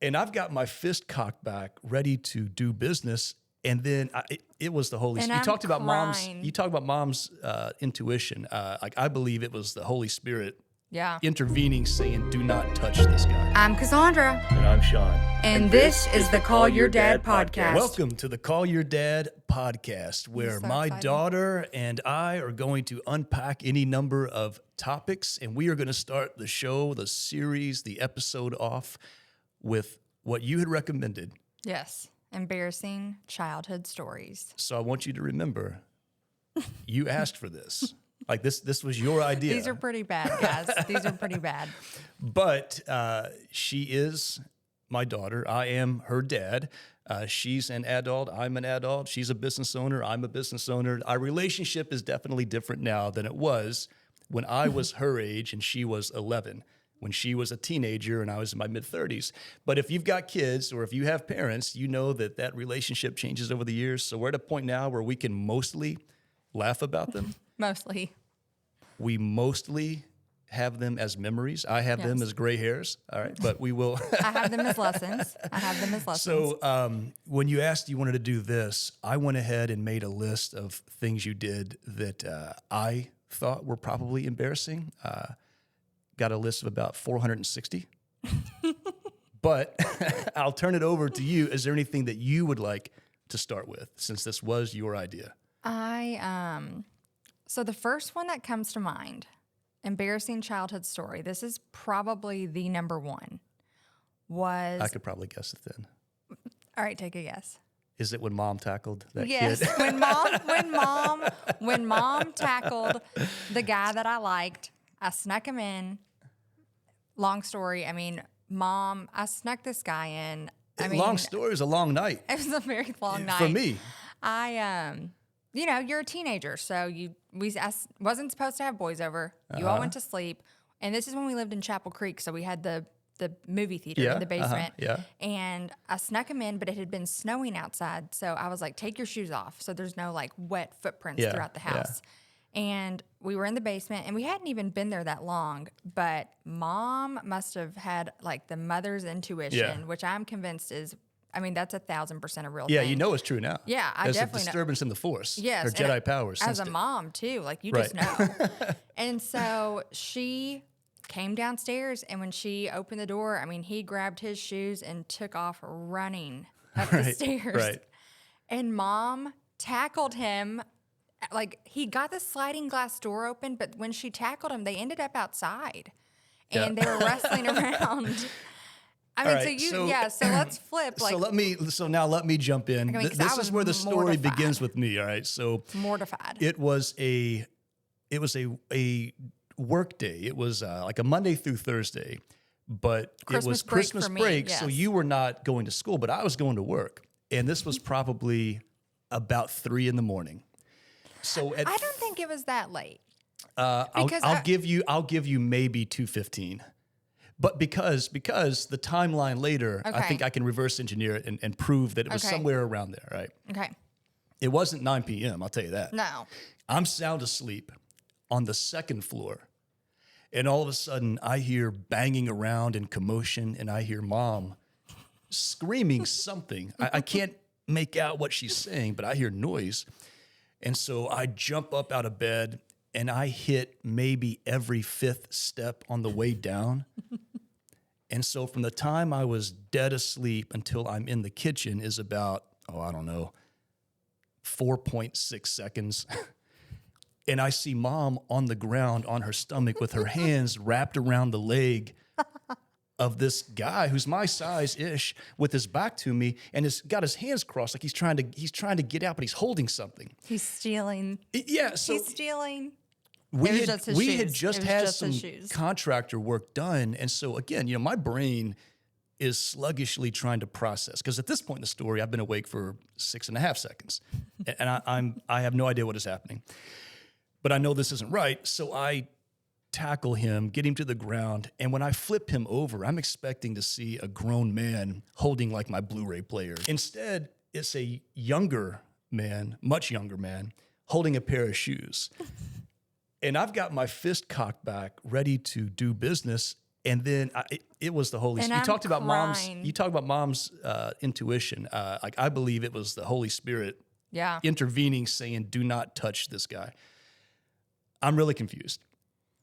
And I've got my fist cocked back, ready to do business. And then it was the Holy Spirit. You talked about mom's intuition. Like I believe it was the Holy Spirit intervening, saying, "Do not touch this guy." I'm Cassandra. And I'm Shawn. And this is the Call Your Dad podcast. Welcome to the Call Your Dad podcast, where my daughter and I are going to unpack any number of topics. And we are going to start the show, the series, the episode off with what you had recommended. Yes. Embarrassing childhood stories. So I want you to remember, you asked for this. Like this was your idea. These are pretty bad, guys. These are pretty bad. But she is my daughter. I am her dad. She's an adult. I'm an adult. She's a business owner. I'm a business owner. Our relationship is definitely different now than it was when I was her age and she was 11. When she was a teenager and I was in my mid-30s. But if you've got kids or if you have parents, you know that relationship changes over the years. So we're at a point now where we can mostly laugh about them. Mostly. We mostly have them as memories. I have them as gray hairs. All right, but we will. I have them as lessons. So when you asked you wanted to do this, I went ahead and made a list of things you did that I thought were probably embarrassing. Got a list of about 460. But I'll turn it over to you. Is there anything that you would like to start with, since this was your idea? So the first one that comes to mind, embarrassing childhood story, this is probably the number one, was... I could probably guess it then. All right, take a guess. Is it when mom tackled that kid? Yes, when mom tackled the guy that I liked, I snuck him in. Long story. I mean, I snuck this guy in. Long story is a long night. It was a very long night. For me. You're a teenager, so I wasn't supposed to have boys over. You all went to sleep. And this is when we lived in Chapel Creek, so we had the movie theater in the basement. And I snuck him in, but it had been snowing outside. So I was like, take your shoes off so there's no like wet footprints throughout the house. And we were in the basement, and we hadn't even been there that long, but mom must have had like the mother's intuition, which I'm convinced is, that's 1,000% a real thing. Yeah, you know it's true now. Yeah, I There's definitely a disturbance in the force. Yes. Her Jedi powers. As a mom, too. Like, you just know. And so she came downstairs, and when she opened the door, he grabbed his shoes and took off running up the stairs. Right. And mom tackled him. Like, he got the sliding glass door open, but when she tackled him, they ended up outside. And they were wrestling around. So let's flip. So now let me jump in. This is where the story begins with me. All right. So mortified. It was a work day. It was like a Monday through Thursday, but it was Christmas break. So you were not going to school, but I was going to work. And this was probably about 3 a.m. So I don't think it was that late. I'll give you maybe 2:15. But because the timeline later, I think I can reverse engineer it and prove that it was somewhere around there, right? Okay. It wasn't 9 p.m., I'll tell you that. No. I'm sound asleep on the second floor, and all of a sudden I hear banging around and commotion, and I hear mom screaming something. I can't make out what she's saying, but I hear noise. And so I jump up out of bed, and I hit maybe every 5th step on the way down. And so from the time I was dead asleep until I'm in the kitchen is about, 4.6 seconds. And I see mom on the ground on her stomach with her hands wrapped around the leg of this guy who's my size-ish with his back to me and has got his hands crossed like he's trying to get out, but he's holding something. He's stealing. He's stealing. We had just had some contractor work done. And so again, my brain is sluggishly trying to process, because at this point in the story, I've been awake for 6.5 seconds and I have no idea what is happening, but I know this isn't right. So I tackle him, get him to the ground. And when I flip him over, I'm expecting to see a grown man holding like my Blu-ray player. Instead, it's a younger man, much younger man, holding a pair of shoes. And I've got my fist cocked back, ready to do business. And then it was the Holy Spirit. You talked about mom's intuition. Like I believe it was the Holy Spirit intervening, saying, do not touch this guy. I'm really confused.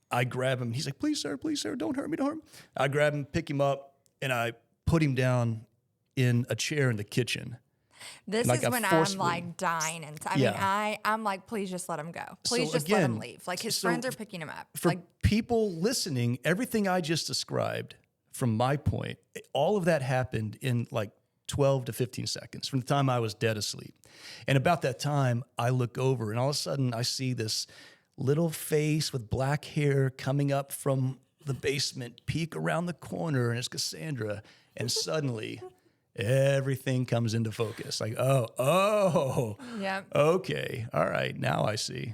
I grab him. He's like, please, sir, don't hurt me, don't hurt me. I grab him, pick him up, and I put him down in a chair in the kitchen. This is when I'm like dying. And I mean, I'm like, please just let him go. Please just let him leave. Like his friends are picking him up. For people listening, everything I just described from my point, all of that happened in like 12 to 15 seconds from the time I was dead asleep. And about that time, I look over and all of a sudden I see this little face with black hair coming up from the basement, peek around the corner, and it's Cassandra. And suddenly everything comes into focus. Like, oh, okay, all right, now I see.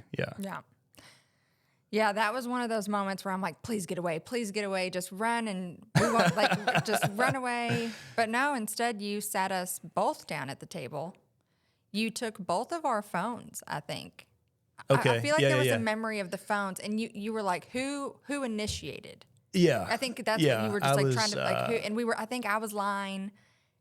Yeah, that was one of those moments where I'm like, please get away, just run, and we won't, like, just run away. But no, instead you sat us both down at the table. You took both of our phones, I think. Okay. I feel like there was a memory of the phones, and you were like, who initiated? Yeah. I think that's what you were just like trying to like. Who, and we were. I think I was lying,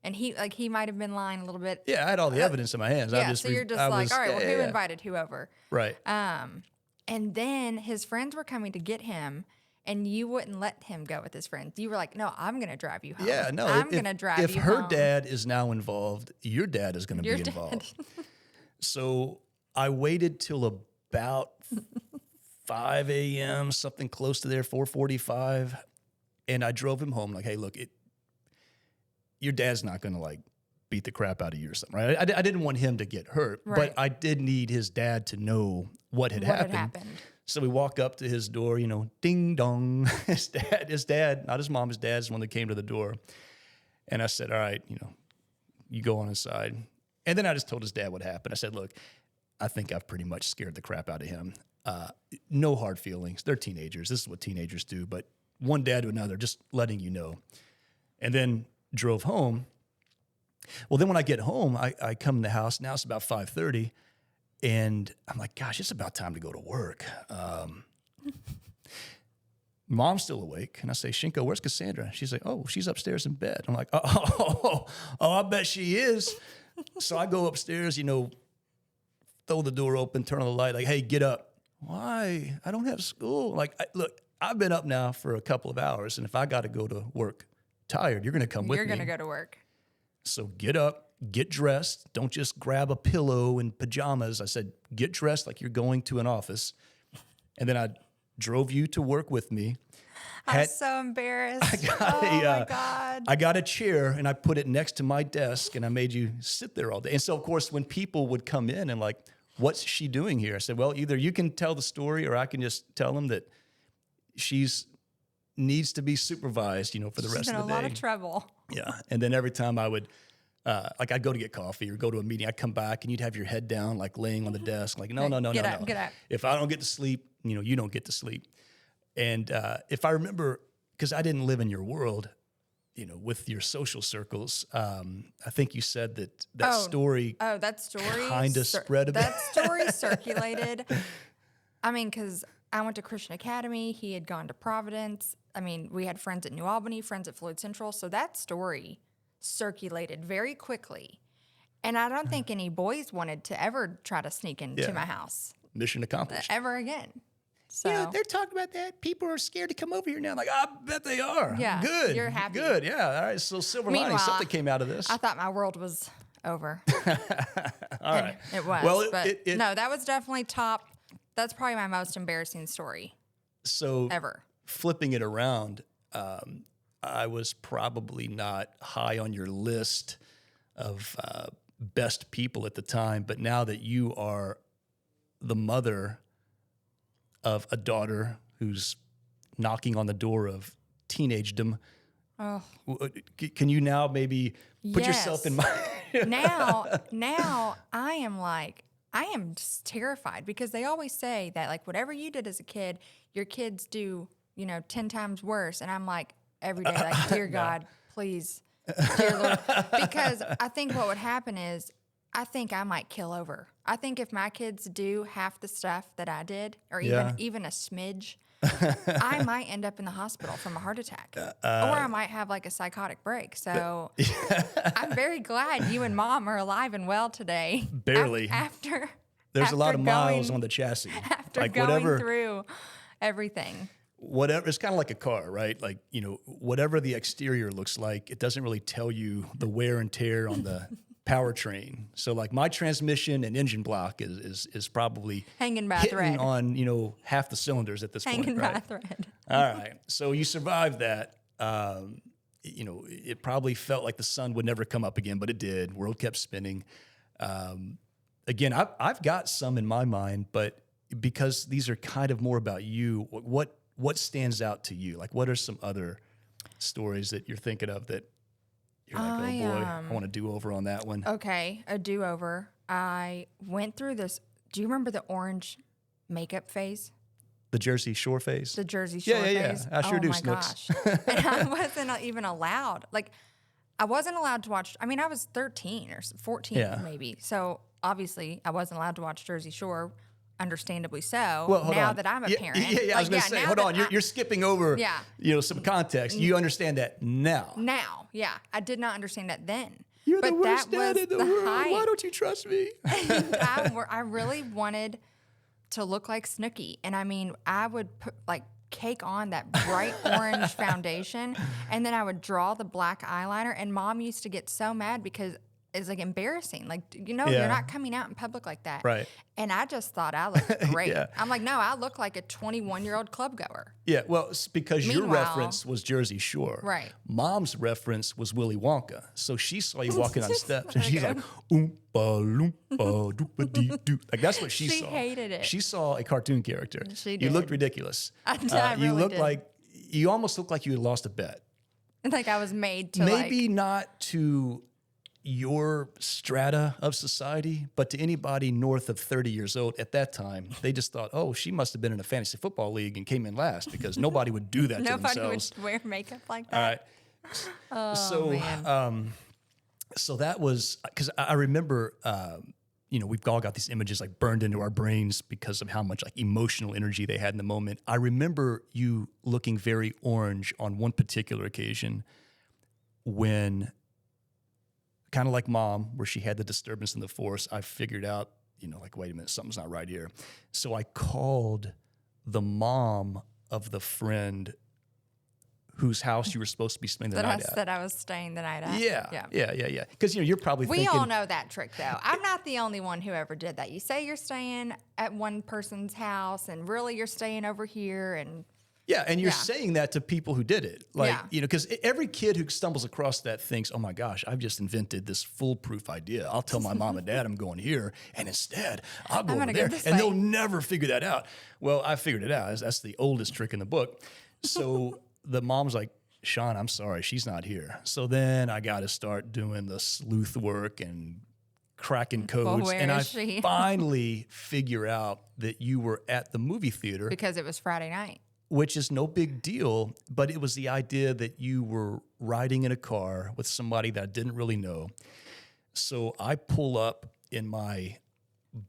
and he might have been lying a little bit. Yeah, I had all the evidence in my hands. Yeah. So you're just like, all right, well, who invited whoever? Right. And then his friends were coming to get him, and you wouldn't let him go with his friends. You were like, no, I'm going to drive you home. Yeah, no. I'm going to drive you home. If her dad is now involved, your dad is going to be involved. So I waited till about 5 a.m., something close to there, 4:45, and I drove him home like, hey, look, your dad's not going to like beat the crap out of you or something, right? I didn't want him to get hurt, but I did need his dad to know what had happened. So we walk up to his door, ding dong. His dad, not his mom, his dad's the one that came to the door. And I said, all right, you go on inside. And then I just told his dad what happened. I said, look, I think I've pretty much scared the crap out of him. No hard feelings. They're teenagers. This is what teenagers do. But one dad to another, just letting you know. And then drove home. Well, then when I get home, I come in the house. Now it's about 5:30. And I'm like, gosh, it's about time to go to work. Mom's still awake. And I say, Shinko, where's Cassandra? She's like, oh, she's upstairs in bed. I'm like, oh, I bet she is. So I go upstairs, throw the door open, turn on the light, like, hey, get up. Why? I don't have school. Like, look, I've been up now for a couple of hours, and if I got to go to work tired, you're going to come with me. You're going to go to work. So get up, get dressed. Don't just grab a pillow and pajamas. I said, get dressed like you're going to an office. And then I drove you to work with me. I'm so embarrassed. My God. I got a chair and I put it next to my desk and I made you sit there all day. And so, of course, when people would come in and like, what's she doing here? I said, well, either you can tell the story or I can just tell them that needs to be supervised, for the rest of the day. She's in a lot of trouble. Yeah. And then every time I would, I'd go to get coffee or go to a meeting, I'd come back and you'd have your head down, like laying on the desk, like, no. Get up. If I don't get to sleep, you don't get to sleep. And if I remember, because I didn't live in your world, with your social circles, I think you said that story. Oh, that story kind of spread a bit. That story circulated. I mean, because I went to Christian Academy. He had gone to Providence. I mean, we had friends at New Albany, friends at Floyd Central. So that story circulated very quickly. And I don't think any boys wanted to ever try to sneak into my house. Mission accomplished. Ever again. So they're talking about that. People are scared to come over here now. Like, I bet they are. Yeah. Good. You're happy. Good. Yeah. All right. So silver lining, something came out of this. I thought my world was over. All right. It was. Well, no, that was definitely top. That's probably my most embarrassing story. So ever. Flipping it around, I was probably not high on your list of best people at the time. But now that you are the mother of a daughter who's knocking on the door of teenagedom, can you now maybe put yourself in my... now I am just terrified because they always say that like whatever you did as a kid, your kids do, 10 times worse. And I'm like every day, like, dear God, please, dear Lord. Because I think what would happen is I think I might kill over. I think if my kids do half the stuff that I did, or even a smidge, I might end up in the hospital from a heart attack, or I might have like a psychotic break. So I'm very glad you and Mom are alive and well today. Barely. There's a lot of miles on the chassis. After like going through everything. Whatever, it's kind of like a car, right? Like, whatever the exterior looks like, it doesn't really tell you the wear and tear on the powertrain. So like my transmission and engine block is probably hanging by a thread on, half the cylinders at this point. Hanging by a thread. All right. So you survived that. It probably felt like the sun would never come up again, but it did. World kept spinning. Again, I've got some in my mind, but because these are kind of more about you, what stands out to you? Like, what are some other stories that you're thinking of that you're like, oh boy, I want to do over on that one? Okay, a do over. I went through this. Do you remember the orange makeup phase? The Jersey Shore phase? The Jersey Shore phase? I sure do, Snooks. And I wasn't even allowed. Like, I wasn't allowed to watch. I mean, I was 13 or 14 maybe. So, obviously, I wasn't allowed to watch Jersey Shore. Understandably so. Well, now that I'm a parent. I was going to say, hold on. You're skipping over some context. You understand that now. Now, yeah. I did not understand that then. You're the worst dad in the world. Height. Why don't you trust me? I really wanted to look like Snooki. And I mean, I would put cake on that bright orange foundation, and then I would draw the black eyeliner. And Mom used to get so mad because it's like embarrassing. Like, you're not coming out in public like that. Right. And I just thought I looked great. I'm like, no, I look like a 21-year-old club goer. Yeah, well, it's because your reference was Jersey Shore. Right. Mom's reference was Willy Wonka. So she saw you walking on steps, and she's like, oompa loompa doopa dee doo. Like, that's what she saw. She hated it. She saw a cartoon character. She did. You looked ridiculous. I really did. You almost looked like you had lost a bet. Like I was made to Maybe not to your strata of society, but to anybody north of 30 years old at that time, they just thought, oh, she must have been in a fantasy football league and came in last, because nobody would do that to themselves. Nobody would wear makeup like that. All right. Man. So that was, because I remember, we've all got these images like burned into our brains because of how much like emotional energy they had in the moment. I remember you looking very orange on one particular occasion when, kind of like Mom, where she had the disturbance in the force, I figured out, wait a minute, something's not right here. So I called the mom of the friend whose house you were supposed to be spending the night at. That I was staying the night at. Yeah. Because, you're probably thinking... We all know that trick, though. I'm not the only one who ever did that. You say you're staying at one person's house, and really you're staying over here, and... Yeah, and you're saying that to people who did it. Because every kid who stumbles across that thinks, oh my gosh, I've just invented this foolproof idea. I'll tell my mom and dad I'm going here, and instead I'll go over there. And they'll never figure that out. Well, I figured it out. That's the oldest trick in the book. So the mom's like, Shawn, I'm sorry, she's not here. So then I got to start doing the sleuth work and cracking codes. And I finally figure out that you were at the movie theater. Because it was Friday night. Which is no big deal, but it was the idea that you were riding in a car with somebody that I didn't really know. So I pull up in my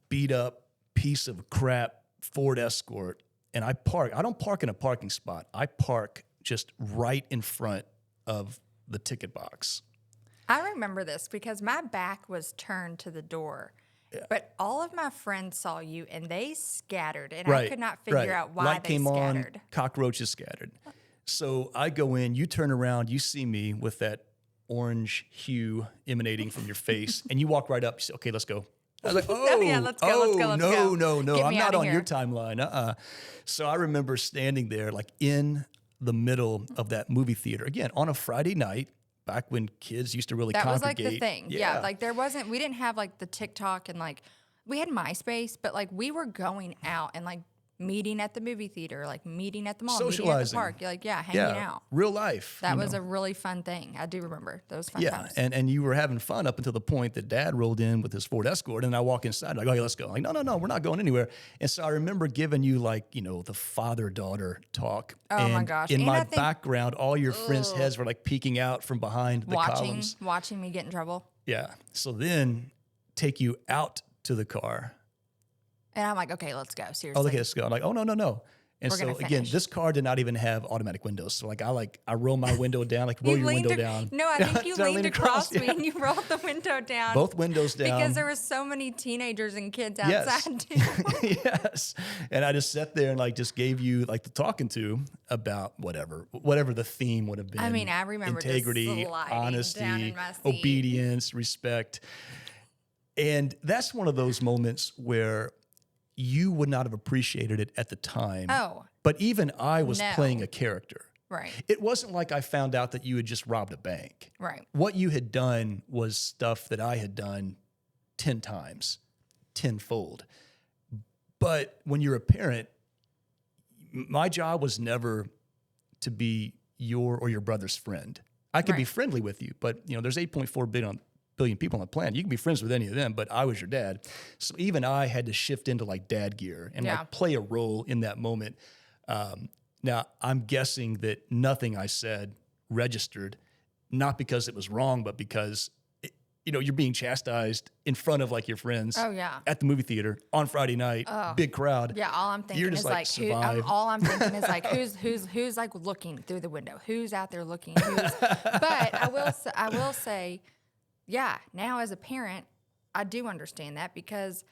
beat up piece of crap Ford Escort, and I park. I don't park in a parking spot. I park just right in front of the ticket box. I remember this because my back was turned to the door. Yeah. But all of my friends saw you, and they scattered, and I could not figure out why Light they came scattered. On, cockroaches scattered. So I go in, you turn around, you see me with that orange hue emanating from your face, and you walk right up. You say, okay, let's go. I was like, let's go. No, I'm not on your timeline. So I remember standing there like in the middle of that movie theater, again, on a Friday night. Back when kids used to really congregate. That was like the thing. Yeah. Like we didn't have like the TikTok and like we had MySpace, but like we were going out and like meeting at the movie theater, like meeting at the mall, meeting at the park. Like, hanging out. Real life. That was a really fun thing. I do remember those fun times. And you were having fun up until the point that Dad rolled in with his Ford Escort, and I walk inside like, okay, let's go. I'm like, no, we're not going anywhere. And so I remember giving you like, the father-daughter talk. Oh my gosh. In my background, all your friends' heads were like peeking out from behind the columns. Watching me get in trouble. Yeah. So then take you out to the car. And I'm like, okay, let's go. Seriously. Oh, okay, let's go. I'm like, oh, no. And so again, this car did not even have automatic windows. So I roll my window down, roll your window down. No, I think you leaned across me and you rolled the window down. Both windows down. Because there were so many teenagers and kids outside too. Yes. And I just sat there and just gave you the talking to about whatever the theme would have been. I mean, I remember integrity, honesty, obedience, respect. And that's one of those moments where you would not have appreciated it at the time. Oh. But even I was playing a character. Right. It wasn't like I found out that you had just robbed a bank. Right. What you had done was stuff that I had done 10 times, tenfold. But when you're a parent, my job was never to be your or your brother's friend. I could be friendly with you, but there's 8.4 billion people on the planet. You can be friends with any of them, but I was your dad. So even I had to shift into dad gear and play a role in that moment. Now I'm guessing that nothing I said registered, not because it was wrong, but because you're being chastised in front of your friends. Oh yeah. At the movie theater on Friday night, big crowd. Yeah. All I'm thinking is all I'm thinking is who's looking through the window, who's out there looking. But I will say, yeah, now as a parent, I do understand that because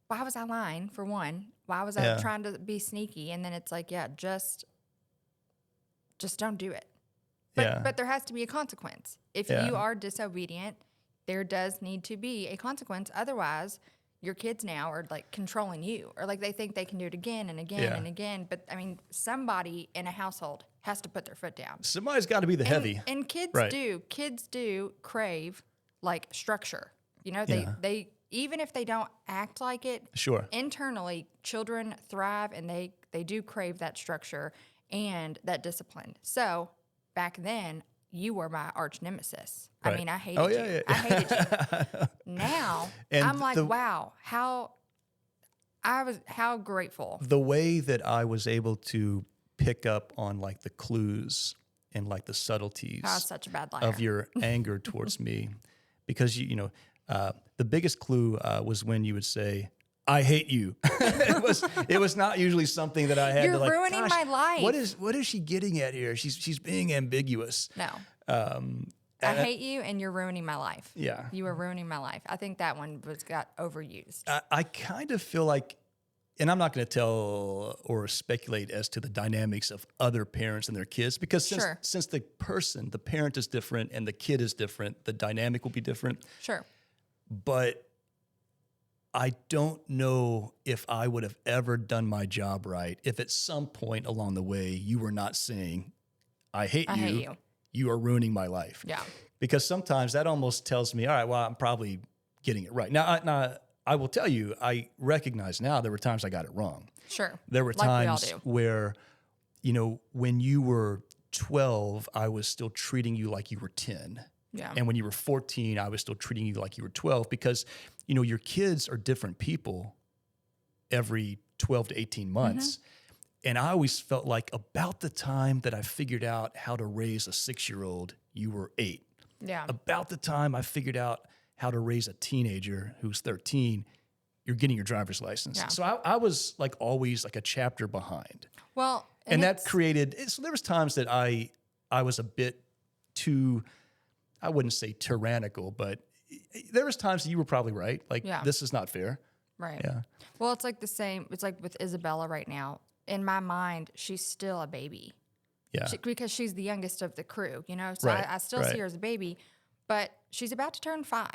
why was I lying, for one? Why was I trying to be sneaky? And then it's just don't do it. But there has to be a consequence. If you are disobedient, there does need to be a consequence. Otherwise, your kids now are controlling you, or they think they can do it again and again and again. But I mean, somebody in a household has to put their foot down. Somebody's got to be the heavy. And kids do crave structure. They even if they don't act like it, internally, children thrive and they do crave that structure and that discipline. So back then, you were my arch nemesis. Right. I mean, I hated you. Yeah. I hated you. Now, I'm wow, how grateful. The way that I was able to pick up on the clues and the subtleties such a bad liar. Of your anger towards me, because the biggest clue was when you would say, "I hate you." It was not usually something that I had You're to ruining my life. What is she getting at here? She's being ambiguous. No. I hate you and you're ruining my life. Yeah. You are ruining my life. I think that one got overused. I kind of feel and I'm not going to tell or speculate as to the dynamics of other parents and their kids, because since the parent is different and the kid is different, the dynamic will be different. Sure. But I don't know if I would have ever done my job right if at some point along the way you were not saying, I hate you. You are ruining my life. Yeah. Because sometimes that almost tells me, all right, well, I'm probably getting it right. Now, I will tell you, I recognize now there were times I got it wrong. Sure. There were times where, when you were 12, I was still treating you like you were 10. Yeah. And when you were 14, I was still treating you like you were 12 because, your kids are different people every 12 to 18 months. Mm-hmm. And I always felt like about the time that I figured out how to raise a 6-year-old, you were 8. Yeah. About the time I figured out how to raise a teenager who's 13, you're getting your driver's license. Yeah. So I was always a chapter behind. Well, and that created, so there was times that I was a bit too, I wouldn't say tyrannical, but there was times that you were probably right. This is not fair. Right. Yeah. Well, it's the same. It's with Isabella right now. In my mind, she's still a baby. Yeah. Because she's the youngest of the crew, So I still see her as a baby, but she's about to turn 5.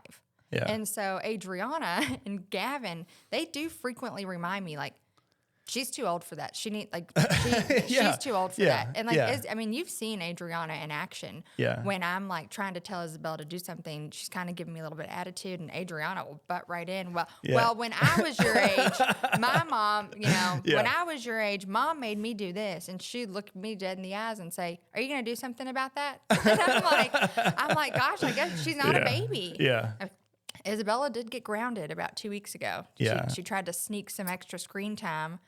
Yeah. And so Adriana and Gavin, they do frequently remind me, she's too old for that. She she's too old for that. And you've seen Adriana in action. Yeah. When I'm trying to tell Isabella to do something, she's kind of giving me a little bit of attitude, and Adriana will butt right in. Well, when I was your age, my mom, when I was your age, mom made me do this, and she'd look me dead in the eyes and say, "Are you going to do something about that?" And I'm like, gosh, I guess she's not a baby. Yeah. Isabella did get grounded about 2 weeks ago. Yeah. She tried to sneak some extra screen time.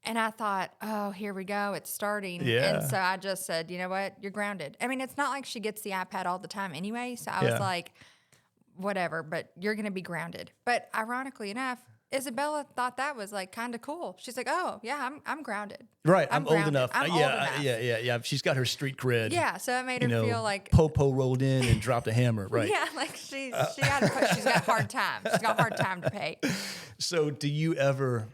And I thought, oh, here we go. It's starting. Yeah. And so I just said, you know what? You're grounded. I mean, it's not like she gets the iPad all the time anyway. So I was like, whatever, but you're going to be grounded. But ironically enough, Isabella thought that was like kind of cool. She's like, "Oh yeah, I'm grounded. Right, I'm old enough. I'm old enough. Yeah. She's got her street cred. Yeah, so it made her feel like Popo rolled in and dropped a hammer. Right. Yeah, like she's got hard time. She's got hard time to pay. So, do you ever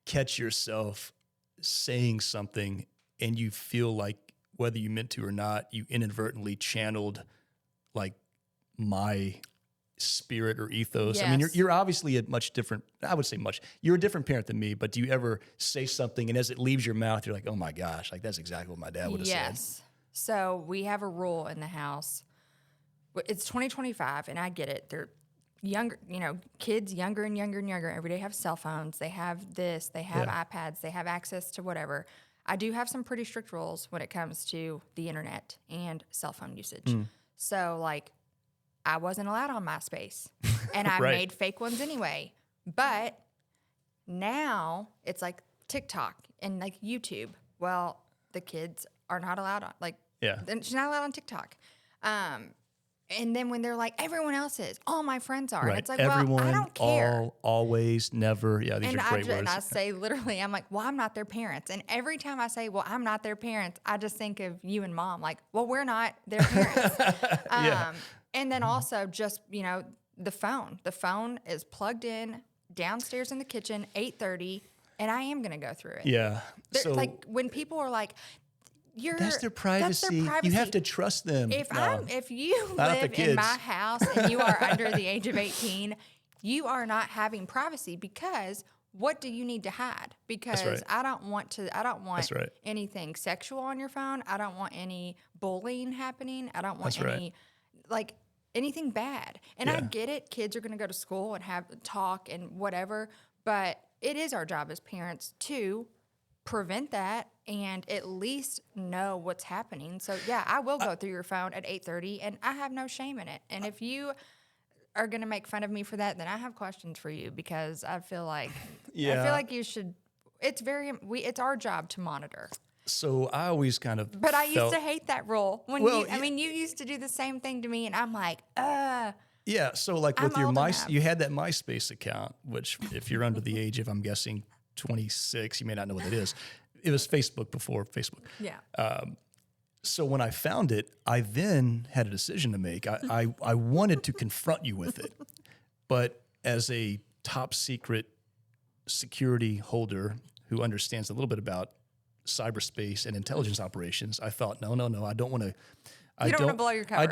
catch yourself saying something and you feel like, whether you meant to or not, you inadvertently channeled like my spirit or ethos? Yes. I mean, you're obviously a much different, I would say you're a different parent than me, but do you ever say something and as it leaves your mouth, you're like, oh my gosh, like that's exactly what my dad would have said? Yes. So we have a rule in the house. It's 2025 and I get it. They're younger, kids younger and younger and younger. Every day have cell phones. They have this, they have iPads, they have access to whatever. I do have some pretty strict rules when it comes to the internet and cell phone usage. So like, I wasn't allowed on MySpace, and I made fake ones anyway. But now it's like TikTok and like YouTube. Well, the kids are not allowed on she's not allowed on TikTok. And then when they're like, everyone else is, all my friends are. Right. And it's like, everyone, well, I don't care. All, always, never. Yeah, these are great words. And I say literally, I'm like, well, I'm not their parents. And every time I say, well, I'm not their parents, I just think of you and mom. Like, well, we're not their parents. And then also just, the phone. The phone is plugged in downstairs in the kitchen, 8:30, and I am going to go through it. Yeah. So like when people are like, that's their privacy. You have to trust them. If you live in my house and you are under the age of 18, you are not having privacy because what do you need to hide? Because I don't want anything sexual on your phone. I don't want any bullying happening. I don't want anything bad. And I get it. Kids are going to go to school and have talk and whatever, but it is our job as parents to prevent that and at least know what's happening. So yeah, I will go through your phone at 8:30 and I have no shame in it. And if you are going to make fun of me for that, then I have questions for you because I feel like you should, it's our job to monitor. So I always kind of But I used to hate that rule. You used to do the same thing to me and I'm like, yeah, so like with your you had that MySpace account, which if you're under the age of, I'm guessing, 26, you may not know what it is. It was Facebook before Facebook. Yeah. So when I found it, I then had a decision to make. I wanted to confront you with it, but as a top secret security holder who understands a little bit about cyberspace and intelligence operations, I thought, no, I don't want to. You don't want to blow your cover. I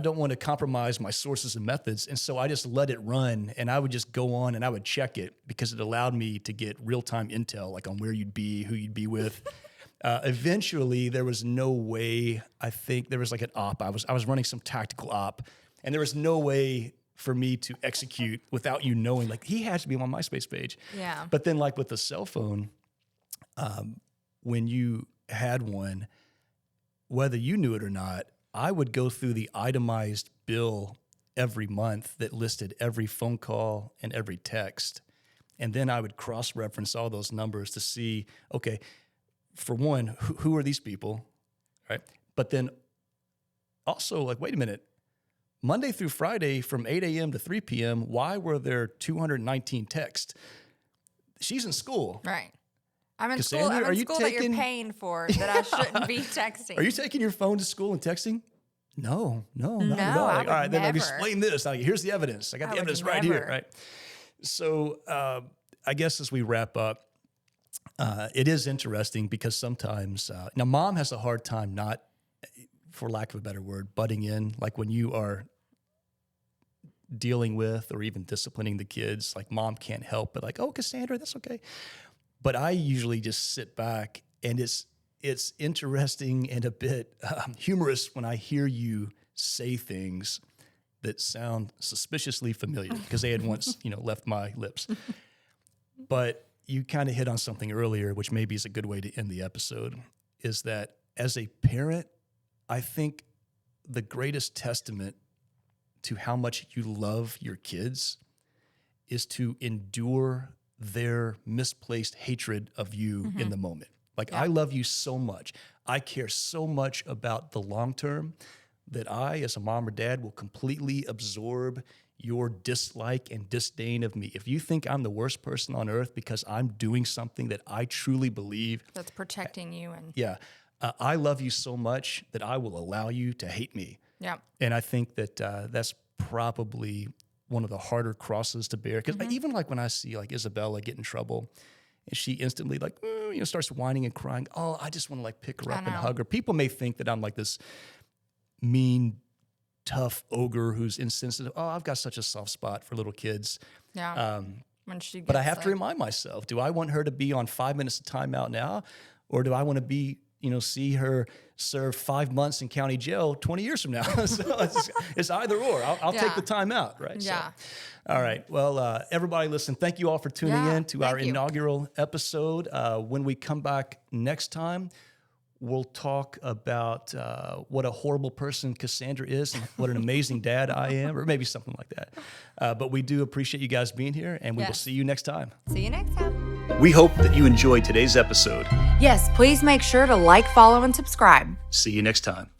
don't want to compromise my sources and methods. And so I just let it run and I would just go on and I would check it because it allowed me to get real-time intel, like on where you'd be, who you'd be with. Eventually there was no way, I think there was like an op. I was running some tactical op and there was no way for me to execute without you knowing, like he has to be on my MySpace page. Yeah. But then like with the cell phone, when you had one, whether you knew it or not, I would go through the itemized bill every month that listed every phone call and every text. And then I would cross-reference all those numbers to see, okay, for one, who are these people, right? But then also, like, wait a minute, Monday through Friday from 8 a.m. to 3 p.m., why were there 219 texts? She's in school. Right. I'm in Cassandra, school. I'm in school that you're paying for that I shouldn't be texting. Are you taking your phone to school and texting? No, not at all. Like, all right, then I'll explain this. Now, here's the evidence. I got the evidence right here. Right. So I guess as we wrap up, it is interesting because sometimes now mom has a hard time not, for lack of a better word, butting in. Like when you are dealing with or even disciplining the kids, like mom can't help but like, oh, Cassandra, that's okay. But I usually just sit back, and it's interesting and a bit humorous when I hear you say things that sound suspiciously familiar because they had once, left my lips. But you kind of hit on something earlier, which maybe is a good way to end the episode, is that as a parent, I think the greatest testament to how much you love your kids is to endure their misplaced hatred of you in the moment. Like, I love you so much. I care so much about the long term that I, as a mom or dad, will completely absorb your dislike and disdain of me. If you think I'm the worst person on earth because I'm doing something that I truly believe that's protecting you, and I love you so much that I will allow you to hate me. Yeah. And I think that that's probably one of the harder crosses to bear. Because even like when I see like Isabella get in trouble, and she instantly like, starts whining and crying. Oh, I just want to like pick her up and hug her. People may think that I'm like this mean, tough ogre who's insensitive. Oh, I've got such a soft spot for little kids. Yeah. When she gets but I have to remind myself, do I want her to be on 5 minutes of timeout now? Or do I want to be, see her serve 5 months in county jail 20 years from now? So it's either or. I'll take the time out, right? Yeah. So, all right. Well, everybody listen, thank you all for tuning in to our inaugural episode. When we come back next time, we'll talk about what a horrible person Cassandra is and what an amazing dad I am, or maybe something like that. But we do appreciate you guys being here, and we will see you next time. See you next time. We hope that you enjoyed today's episode. Yes, please make sure to like, follow, and subscribe. See you next time.